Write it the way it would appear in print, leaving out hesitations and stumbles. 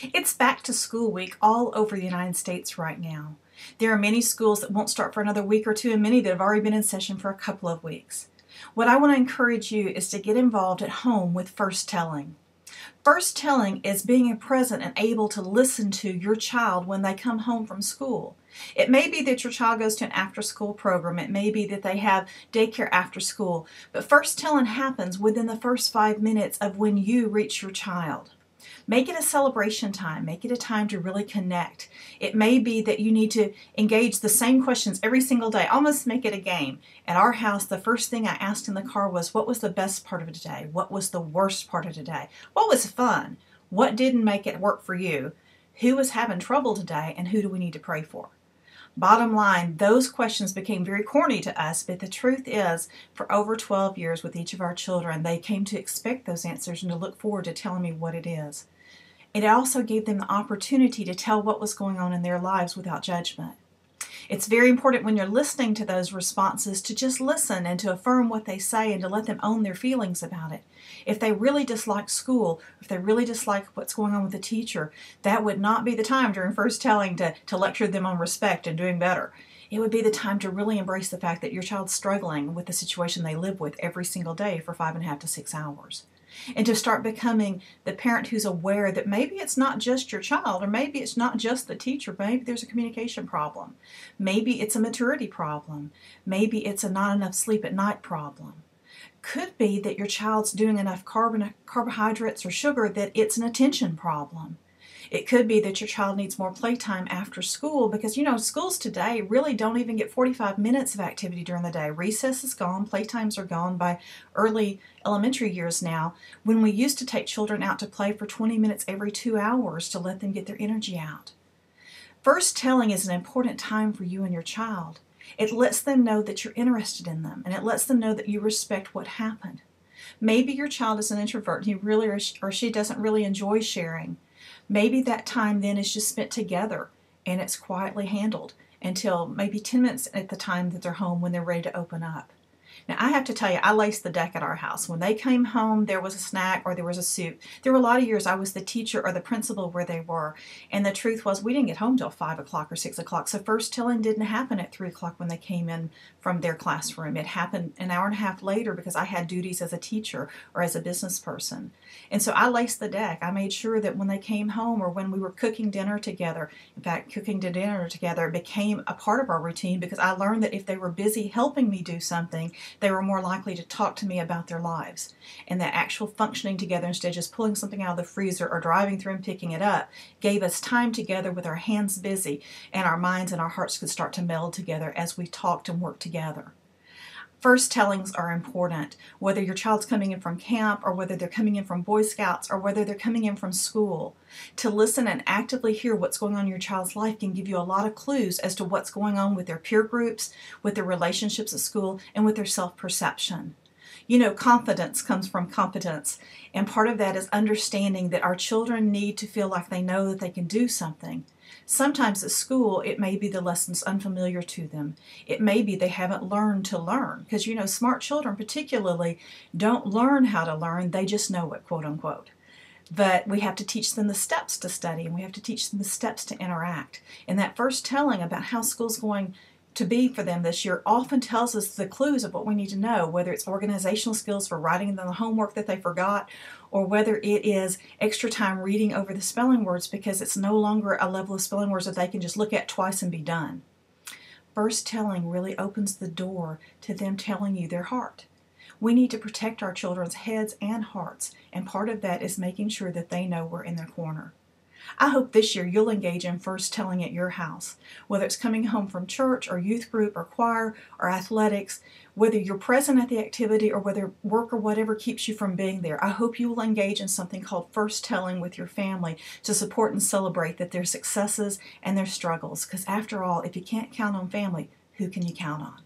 It's back to school week all over the United States right now. There are many schools that won't start for another week or two and many that have already been in session for a couple of weeks. What I want to encourage you is to get involved at home with first telling. First telling is being present and able to listen to your child when they come home from school. It may be that your child goes to an after-school program. It may be that they have daycare after school. But first telling happens within the first 5 minutes of when you reach your child. Make it a celebration time. Make it a time to really connect. It may be that you need to engage the same questions every single day. Almost make it a game. At our house, the first thing I asked in the car was, what was the best part of today? What was the worst part of today? What was fun? What didn't make it work for you? Who was having trouble today? And who do we need to pray for? Bottom line, those questions became very corny to us, but the truth is, for over 12 years with each of our children, they came to expect those answers and to look forward to telling me what it is. It also gave them the opportunity to tell what was going on in their lives without judgment. It's very important when you're listening to those responses to just listen and to affirm what they say and to let them own their feelings about it. If they really dislike school, if they really dislike what's going on with the teacher, that would not be the time during first telling to lecture them on respect and doing better. It would be the time to really embrace the fact that your child's struggling with the situation they live with every single day for 5.5 to 6 hours. And to start becoming the parent who's aware that maybe it's not just your child, or maybe it's not just the teacher, maybe there's a communication problem. Maybe it's a maturity problem. Maybe it's a not enough sleep at night problem. Could be that your child's doing enough carbohydrates or sugar that it's an attention problem. It could be that your child needs more playtime after school because, schools today really don't even get 45 minutes of activity during the day. Recess is gone, playtimes are gone by early elementary years now, when we used to take children out to play for 20 minutes every 2 hours to let them get their energy out. First telling is an important time for you and your child. It lets them know that you're interested in them, and it lets them know that you respect what happened. Maybe your child is an introvert and he really or she doesn't really enjoy sharing. Maybe that time then is just spent together and it's quietly handled until maybe 10 minutes at the time that they're home when they're ready to open up. Now, I have to tell you, I laced the deck at our house. When they came home, there was a snack or there was a soup. There were a lot of years I was the teacher or the principal where they were. And the truth was we didn't get home till 5 o'clock or 6 o'clock. So first telling didn't happen at 3 o'clock when they came in from their classroom. It happened an hour and a half later because I had duties as a teacher or as a business person. And so I laced the deck. I made sure that when they came home or when we were cooking dinner together, in fact, cooking dinner together became a part of our routine because I learned that if they were busy helping me do something, they were more likely to talk to me about their lives. And that actual functioning together instead of just pulling something out of the freezer or driving through and picking it up gave us time together with our hands busy, and our minds and our hearts could start to meld together as we talked and worked together. First tellings are important, whether your child's coming in from camp or whether they're coming in from Boy Scouts or whether they're coming in from school. To listen and actively hear what's going on in your child's life can give you a lot of clues as to what's going on with their peer groups, with their relationships at school, and with their self-perception. Confidence comes from competence, and part of that is understanding that our children need to feel like they know that they can do something. Sometimes at school, it may be the lessons unfamiliar to them. It may be they haven't learned to learn, because smart children particularly don't learn how to learn, they just know it, quote unquote. But we have to teach them the steps to study, and we have to teach them the steps to interact. And that first telling about how school's going to be for them this year often tells us the clues of what we need to know, whether it's organizational skills for writing the homework that they forgot, or whether it is extra time reading over the spelling words because it's no longer a level of spelling words that they can just look at twice and be done. First telling really opens the door to them telling you their heart. We need to protect our children's heads and hearts, and part of that is making sure that they know we're in their corner. I hope this year you'll engage in first telling at your house, whether it's coming home from church or youth group or choir or athletics, whether you're present at the activity or whether work or whatever keeps you from being there. I hope you will engage in something called first telling with your family to support and celebrate that their successes and their struggles, because after all, if you can't count on family, who can you count on?